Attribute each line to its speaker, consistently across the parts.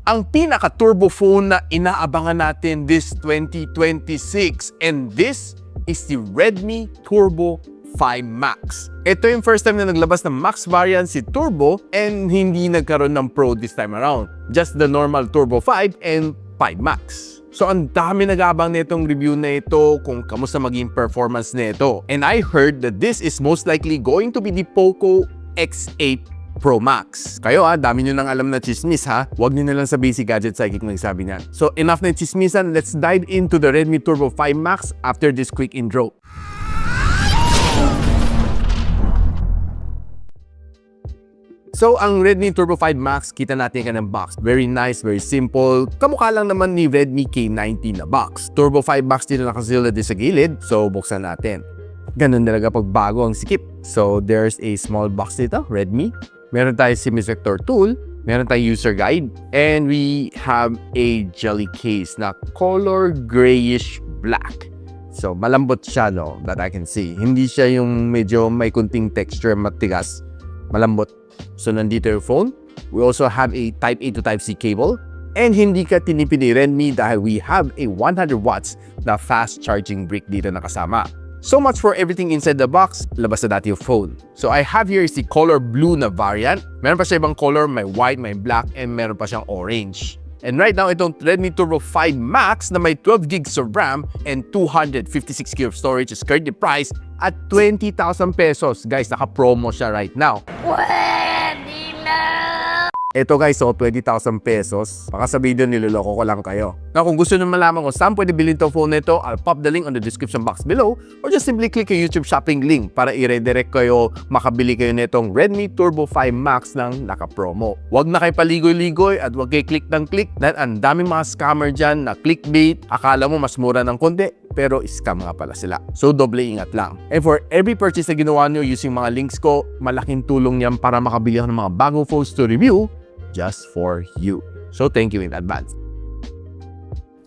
Speaker 1: ang pinaka-turbo phone na inaabangan natin this 2026. And this is the Redmi Turbo 5 Max. Ito yung first time na naglabas ng Max variant si Turbo and hindi nagkaroon ng Pro this time around. Just the normal Turbo 5 and 5 Max. So ang dami nag-aabang nitong review na ito kung kamusta maging performance nito. And I heard that this is most likely going to be the POCO X8 Pro Max. Kayo dami nyo nang alam na chismis Huwag nyo na lang sabihin si Gadget Sidekick nagsabi niyan. So enough na chismisan, let's dive into the Redmi Turbo 5 Max after this quick intro. So, ang Redmi Turbo 5 Max, kita natin ka ng box. Very nice, very simple. Kamukha lang naman ni Redmi K90 na box. Turbo 5 Max dito nakasilad din sa gilid. So, buksan natin. Ganun talaga pag bago ang sikip. So, there's a small box dito, Redmi. Meron tayo SIM ejector tool. Meron tayong user guide. And we have a jelly case na color grayish black. So, malambot siya, no? That I can see. Hindi siya yung medyo may kunting texture, matigas. Malambot. So, nandito yung phone. We also have a Type A to Type C cable. And hindi ka tinipid ni Redmi dahil we have a 100 watts na fast charging brick dito na kasama. So much for everything inside the box. Labas na dati yung phone. So, I have here is the color blue na variant. Meron pa siya ibang color. May white, may black, and meron pa siyang orange. And right now, itong Redmi Turbo 5 Max na may 12 gigs of RAM and 256 GB of storage is currently priced at 20,000 pesos. Guys, naka-promo siya right now. Ito guys, 20,000 pesos. Baka sabihin doon, niloloko ko lang kayo. Now, kung gusto nyo malaman kung saan pwede bilhin itong phone nito, I'll pop the link on the description box below or just simply click yung YouTube shopping link para i-redirect kayo, makabili kayo nitong Redmi Turbo 5 Max ng naka-promo. Huwag na kayo paligoy-ligoy at huwag kayo click ng click dahil ang daming mga scammer dyan na clickbait. Akala mo mas mura ng konti, pero scam nga pala sila. So, doble ingat lang. And for every purchase na ginawa nyo using mga links ko, malaking tulong yan para makabili ako ng mga bagong phones to review just for you. So, thank you in advance.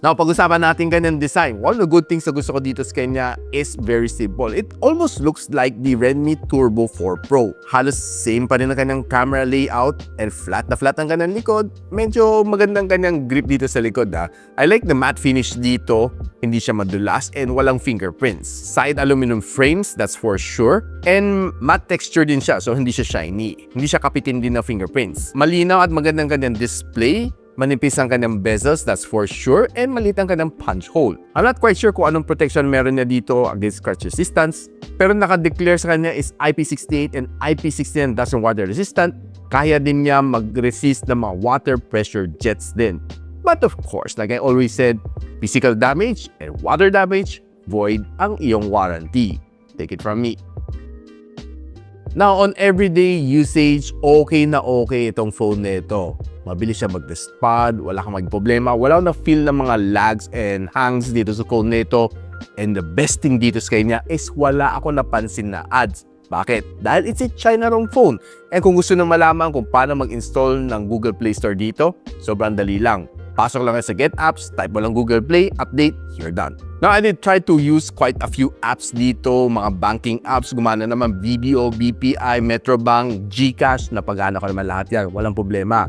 Speaker 1: Now, pag-usapan natin kanyang design. One of the good things na gusto ko dito sa kanya is very simple. It almost looks like the Redmi Turbo 4 Pro. Halos same pa rin ang kanyang camera layout and flat na flat ang kanyang likod. Medyo magandang kanyang grip dito sa likod I like the matte finish dito. Hindi siya madulas and walang fingerprints. Side aluminum frames, that's for sure. And matte texture din siya, so hindi siya shiny. Hindi siya kapitin din ng fingerprints. Malinaw at magandang kanyang display. Manipis ang kanyang bezels, that's for sure, and maliit ang kanyang punch hole. I'm not quite sure kung anong protection meron niya dito against scratch resistance, pero naka-declare sa kanya is IP68 and IP69 doesn't water resistant. Kaya din niya mag-resist ng mga water pressure jets din. But of course, like I always said, physical damage and water damage, void ang iyong warranty. Take it from me. Now, on everyday usage, okay na okay itong phone nito. Mabilis siya mag-respond, wala kang magproblema, wala akong na-feel ng mga lags and hangs dito sa phone nito. And the best thing dito sa kanya is wala ako napansin na ads. Bakit? Dahil it's a China-ROM phone. And kung gusto nang malaman kung paano mag-install ng Google Play Store dito, sobrang dali lang. Pasok lang sa Get Apps, type mo lang Google Play, update, you're done. Now, I did try to use quite a few apps dito, mga banking apps, gumana naman BDO, BPI, Metrobank, GCash, napagana ko naman lahat yan, walang problema.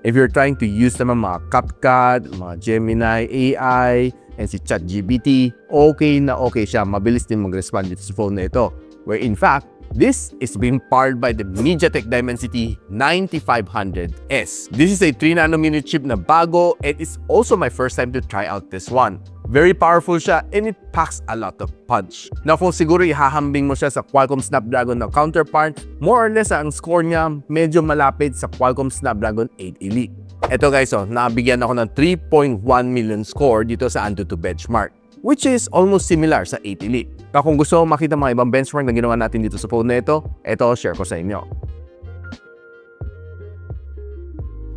Speaker 1: If you're trying to use naman mga CapCut, mga Gemini, AI, and si ChatGPT, okay na okay siya, mabilis din mag-respond dito sa phone na ito. Where in fact, this is being powered by the MediaTek Dimensity 9500S. This is a 3nm chip na bago and it's also my first time to try out this one. Very powerful siya and it packs a lot of punch. Now kung siguro ihahambing mo siya sa Qualcomm Snapdragon na counterpart, more or less ang score niya medyo malapit sa Qualcomm Snapdragon 8 Elite. Ito guys, nabigyan ako ng 3.1 million score dito sa AnTuTu benchmark, which is almost similar sa 8 Elite. Kaya kung gusto mo makita mga ibang benchmark na ginawa natin dito sa phone na ito share ko sa inyo.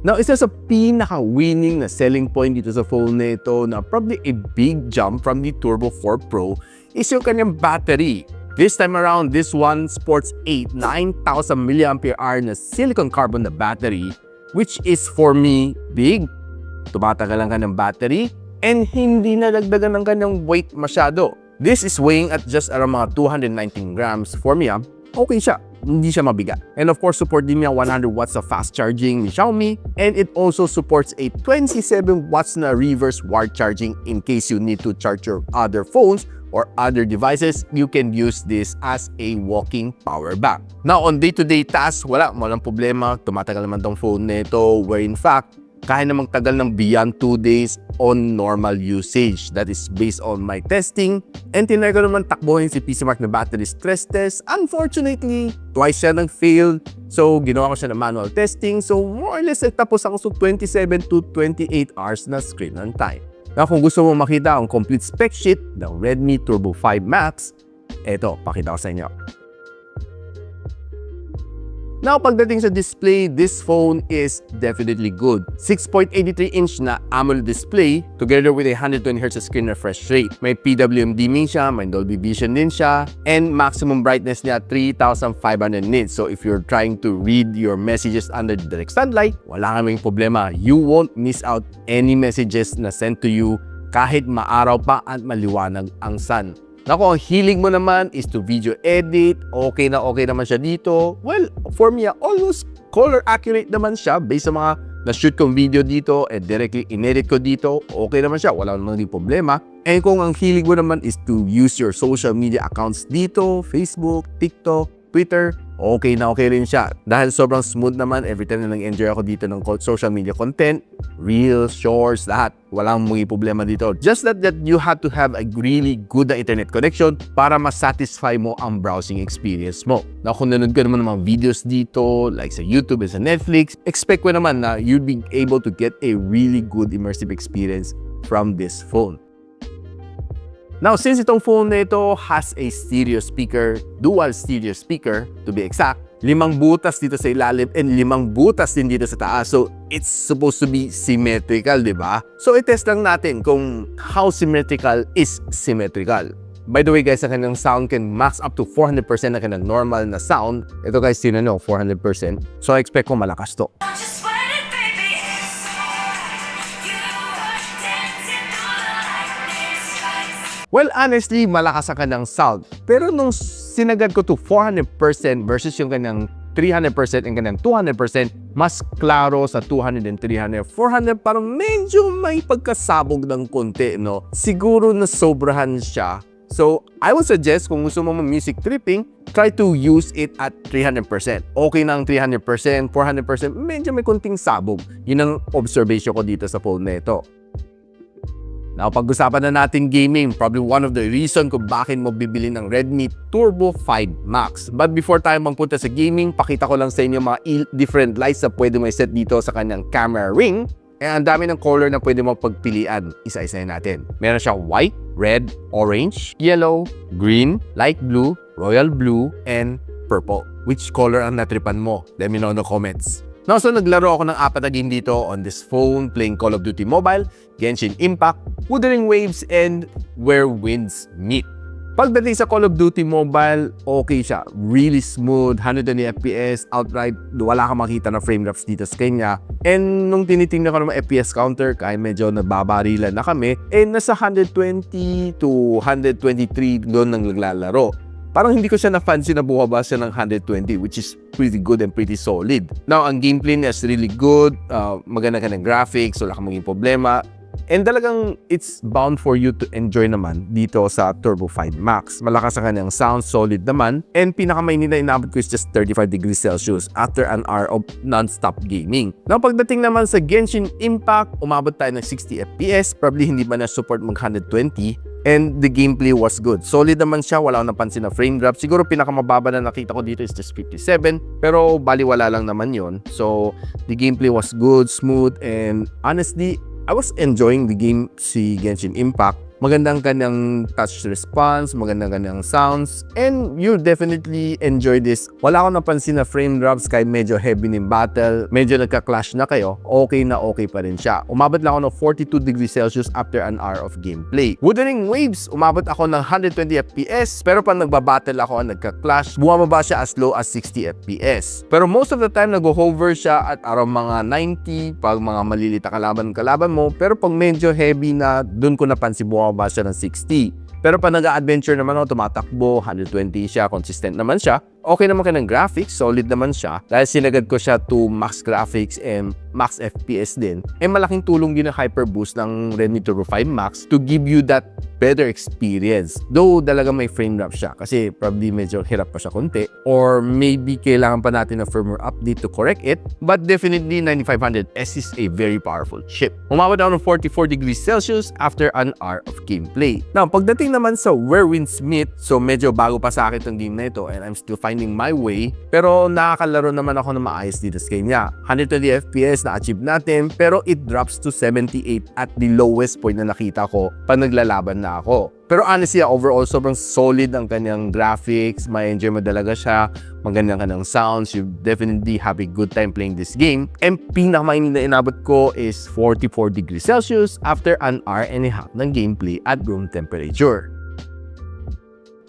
Speaker 1: Now, isa sa pinaka-winning na selling point dito sa phone na ito na probably a big jump from the Turbo 4 Pro is yung kanyang battery. This time around, this one sports a 9,000 mAh na silicon carbon na battery, which is for me, big. Tumatagal ang kanyang battery and hindi nadagdagan ng kanyang weight masyado. This is weighing at just around mga 219 grams for me. Okay siya. hindi siya mabigat. And of course, support din niya 100 watts of fast charging ni Xiaomi, and it also supports a 27 watts na reverse wired charging in case you need to charge your other phones or other devices. You can use this as a walking power bank. Now, on day-to-day tasks, walang problema. Tumatagal naman tong phone nito, where in fact, kaya namang tagal ng beyond 2 days on normal usage. That is based on my testing. And tinry ko naman takbohin si PC Mark na battery stress test. Unfortunately, twice siya nag-fail. So, ginawa ko siya ng manual testing. So, more or less, tapos ako sa 27 to 28 hours na screen on time. Now, kung gusto mo makita ang complete spec sheet ng Redmi Turbo 5 Max, eto, pakita ko sa inyo. Now, pagdating sa display, this phone is definitely good. 6.83-inch na AMOLED display together with a 120Hz screen refresh rate. May PWM dimming siya, may Dolby Vision din siya, and maximum brightness niya 3,500 nits. So if you're trying to read your messages under direct sunlight, wala kaming problema. You won't miss out any messages na sent to you kahit maaraw pa at maliwanag ang sun. Naku, ang hilig mo naman is to video edit, okay naman siya dito. Well, for me, almost color accurate naman siya based sa mga na-shoot kong video dito and directly in-edit ko dito. Okay naman siya, wala naman din problema. And kung ang hilig mo naman is to use your social media accounts dito, Facebook, TikTok, Twitter, okay rin siya. Dahil sobrang smooth naman, every time na nag-enjoy ako dito ng social media content, reels, shorts, lahat. Walang mga problema dito. Just that you have to have a really good internet connection para ma-satisfy mo ang browsing experience mo. Na kung nanood ka naman ng mga videos dito, like sa YouTube and sa Netflix, expect ko naman na you'll be able to get a really good immersive experience from this phone. Now, since itong phone na ito has a stereo speaker, dual stereo speaker to be exact, 5 butas dito sa ilalim and 5 butas din dito sa taas. So, it's supposed to be symmetrical, di ba? So, i-test lang natin kung how symmetrical is symmetrical. By the way guys, ang kanyang sound can max up to 400% na kanyang normal na sound. Ito guys, sino no, 400%. So, I expect ko malakas to. Well, honestly, malakas ang kanyang sound. Pero nung sinagad ko to 400% versus yung kanyang 300% and kanyang 200%, mas klaro sa 200 and 300. 400 parang medyo may pagkasabog ng konti, no? Siguro na sobrahan siya. So, I would suggest kung gusto mo music tripping, try to use it at 300%. Okay na ang 300%, 400%, medyo may konting sabog. Yun ang observation ko dito sa phone na ito. Now, pag-usapan na natin gaming, probably one of the reason kung bakit mo bibili ng Redmi Turbo 5 Max. But before tayo magpunta sa gaming, pakita ko lang sa inyo mga different lights na pwede mo set dito sa kanyang camera ring. And ang dami ng color na pwede mo pagpilian. Isa-isahin natin. Meron siyang white, red, orange, yellow, green, light blue, royal blue, and purple. Which color ang natripan mo? Let me know in the comments. Now, so naglaro ako ng 4 na game dito on this phone, playing Call of Duty Mobile, Genshin Impact, Wuthering Waves, and Where Winds Meet. Pagdating sa Call of Duty Mobile, okay siya. Really smooth, 120 FPS, outright, wala kang makita na frame drops dito sa kanya. And nung tinitingnan ko naman FPS counter, kaya medyo nababarilan na kami, nasa 120 to 123 doon nang naglalaro. Parang hindi ko siya na-fancy na bumaba siya ng 120, which is pretty good and pretty solid. Now, ang gameplay niya is really good. Maganda ka ng graphics, wala kang maging problema. And talagang it's bound for you to enjoy naman dito sa Turbo 5 Max. Malakas ang kanyang sound, solid naman. And pinakamainit na inabot ko is just 35 degrees Celsius after an hour of non-stop gaming. Now, pagdating naman sa Genshin Impact, umabot tayo ng 60 FPS. Probably hindi ba na-support mag 120. And the gameplay was good. Solid naman siya, wala akong napansin na frame drop. Siguro pinakamababa na nakita ko dito is just 57. Pero baliwala lang naman yon. So, the gameplay was good, smooth, and honestly, I was enjoying the game si Genshin Impact. Magandang kanyang touch response, magandang kanyang sounds, and you'll definitely enjoy this. Wala akong napansin na frame drops kahit medyo heavy ng battle, medyo nagka-clash na kayo, okay na okay pa rin siya. Umabot lang ako ng 42 degrees Celsius after an hour of gameplay. Wuthering Waves, umabot ako ng 120 FPS, pero pag nagbabattle ako at nagka-clash, bumababa siya as low as 60 FPS. Pero most of the time, nag-hover siya at around mga 90, pag mga malilita kalaban mo, pero pag medyo heavy na, dun ko napansin bumababa siya ng 60. Pero pag nag-adventure naman ako, tumatakbo, 120 siya, consistent naman siya. Okay naman ka ng graphics, solid naman siya. Dahil sinagad ko siya to max graphics and max FPS din. Malaking tulong din ang Hyper Boost ng Redmi Turbo 5 Max to give you that better experience. Though talaga may frame drop siya kasi probably medyo hirap pa siya konti or maybe kailangan pa natin ng firmware update to correct it. But definitely 9500S is a very powerful chip. Umabot down ng 44 degrees Celsius after an hour of gameplay. Now, pagdating naman sa Where Winds Meet, so medyo bago pa sa akin itong game na ito and I'm still finding my way. Pero nakakalaro naman ako ng maayos dito sa kanya. 120 FPS na-achieve natin pero it drops to 78 at the lowest point na nakita ko pag naglalaban na ako. Pero honestly, overall, sobrang solid ang kanyang graphics. May-enjoy mo talaga siya. Magandang kanyang sounds. You definitely have a good time playing this game. And pinakamainit na inabot ko is 44 degrees Celsius after an hour and a half ng gameplay at room temperature.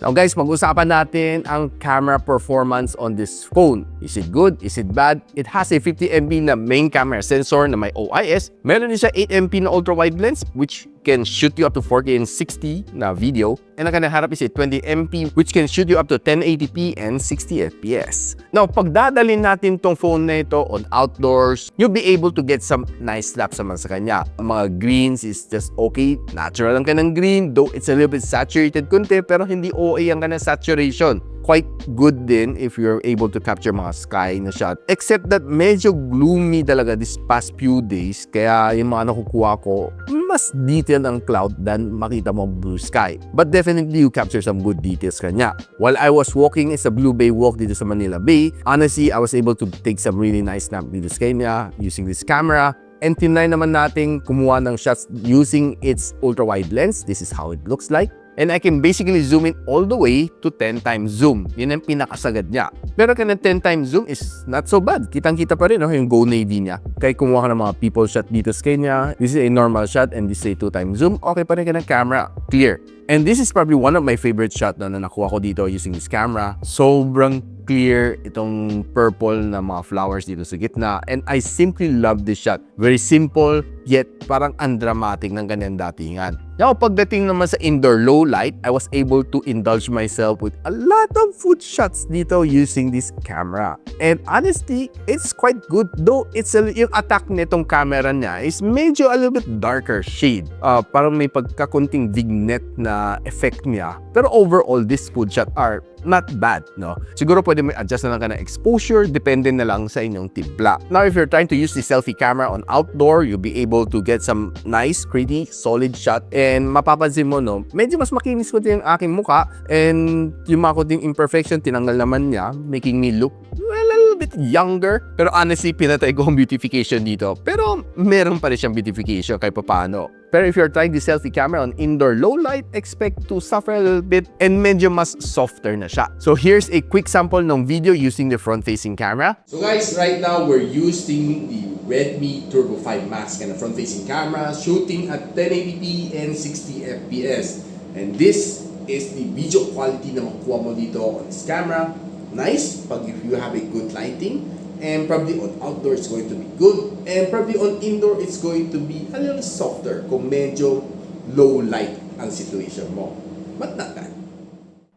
Speaker 1: Now guys, mag-usapan natin ang camera performance on this phone. Is it good? Is it bad? It has a 50MP na main camera sensor na may OIS. Meron din siya 8MP na ultra-wide lens which can shoot you up to 4K and 60 na video. And ang kanyang harap is a 20MP which can shoot you up to 1080p and 60fps. Now, pag dadalhin natin tong phone na ito on outdoors, you'll be able to get some nice slaps naman sa kanya. Ang mga greens is just okay. Natural ang kanyang green, though it's a little bit saturated kunti, pero hindi OA ang kanyang saturation. Quite good din if you're able to capture mga sky na shot. Except that medyo gloomy talaga this past few days. Kaya yung mga nakukuha ko, mas detailed ang cloud than makita mo blue sky. But definitely you capture some good details kanya. While I was walking sa Blue Bay walk dito sa Manila Bay, honestly, I was able to take some really nice snap videos kanya using this camera. And tinry naman natin kumuha ng shots using its ultra-wide lens. This is how it looks like. And I can basically zoom in all the way to 10 times zoom. Yun ang pinakasagad niya. Pero kanang 10 times zoom is not so bad. Kitang-kita pa rin yung Go Navy niya. Kaya kumuha ka ng mga people shot dito sa kanya. This is a normal shot and this is a 2 times zoom. Okay pa rin ka ng camera. Clear. And this is probably one of my favorite shot na nakuha ko dito using this camera. Sobrang clear itong purple na mga flowers dito sa gitna. And I simply love this shot. Very simple, yet parang undramatic ng kanyang datingan. Now, pagdating naman sa indoor low light, I was able to indulge myself with a lot of food shots dito using this camera. And honestly, it's quite good. Though yung attack nitong camera niya is medyo a little bit darker shade. Parang may pagkakunting vignette na effect niya. Pero overall, these food shots are not bad, no? Siguro pwede mo adjust na lang ka ng exposure, depende na lang sa inyong timpla. Now, if you're trying to use the selfie camera on outdoor, you'll be able to get some nice, pretty, solid shot. And mapapansin mo, no, medyo mas makinis ko yung aking mukha. And yung mga kunting imperfection, tinanggal naman niya, making me look well, a little bit younger. Pero honestly, pinatay ko ang beautification dito. Pero meron pa rin siyang beautification kahit paano. Pero if you're trying the selfie camera on indoor low light, expect to suffer a little bit and medyo mas softer na siya. So here's a quick sample ng video using the front-facing camera. So guys, right now we're using the Redmi Turbo 5 Max kind of front-facing camera, shooting at 1080p and 60fps. And this is the video quality na makuha mo dito on this camera. Nice pag if you have a good lighting. And probably on outdoor it's going to be good. And probably on indoor it's going to be a little softer kung medyo low light ang situation mo. But not bad.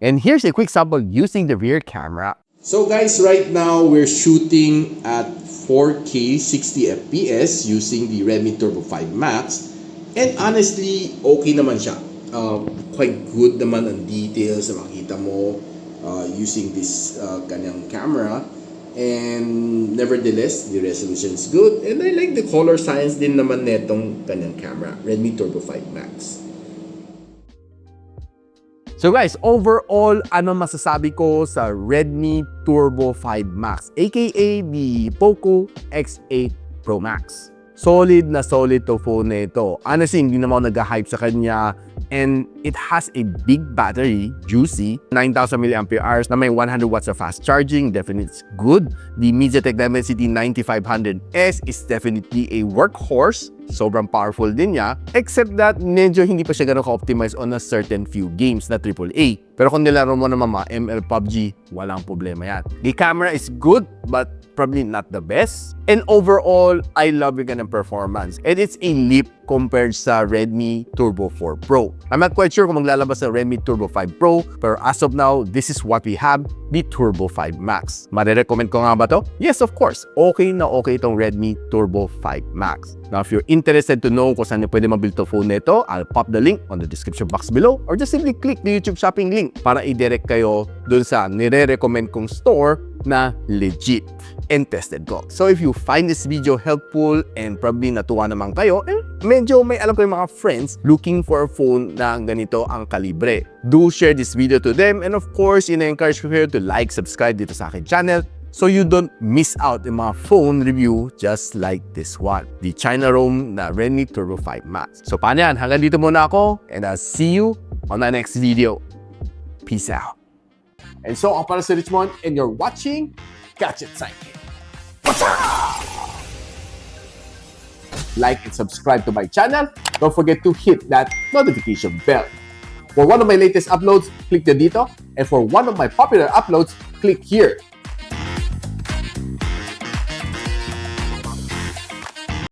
Speaker 1: And here's a quick sample using the rear camera. So guys, right now we're shooting at 4K 60fps using the Redmi Turbo 5 Max. And honestly, okay naman siya. Quite good naman ang details na makita mo using this kanyang camera. And nevertheless, the resolution is good. And I like the color science din naman netong kanyang camera, Redmi Turbo 5 Max. So guys, overall, ano masasabi ko sa Redmi Turbo 5 Max, aka the POCO X8 Pro Max? Solid na solid to phone na ito. Honestly, hindi naman ako nag-hype sa kanya. And it has a big battery, juicy, 9,000 mAh na may 100 watts of fast charging. Definitely it's good. The MediaTek Dimensity 9500S is definitely a workhorse. sobrang powerful din niya, except that medyo hindi pa siya ganun ka-optimize on a certain few games na AAA. Pero kung nilaro mo naman mga ML, PUBG, walang problema yan. The camera is good, but probably not the best. And overall, I love yung ganang performance. And it's a leap compared sa Redmi Turbo 4 Pro. I'm not quite sure kung maglalabas ng Redmi Turbo 5 Pro, pero as of now, this is what we have, the Turbo 5 Max. Marirecommend ko nga ba to? Yes, of course. Okay na okay itong Redmi Turbo 5 Max. Now, if you're interested to know kung saan nyo pwede mabuild to phone nito, I'll pop the link on the description box below or just simply click the YouTube shopping link para i-direct kayo dun sa nire-recommend kong store na legit and tested ko. So if you find this video helpful and probably natuwa naman kayo, medyo may alam ko yung mga friends looking for a phone na ganito ang kalibre, do share this video to them, and of course, ina-encourage ko kayo to like, subscribe dito sa akin channel so you don't miss out yung mga phone review just like this one, the China ROM na Redmi Turbo 5 Max. So paano yan? Hanggang dito muna ako and I'll see you on the next video. Peace out. And so, ako pala si Richmond and you're watching Gadget Sidekick. Like and subscribe to my channel. Don't forget to hit that notification bell. For one of my latest uploads, click the dito. And for one of my popular uploads, click here.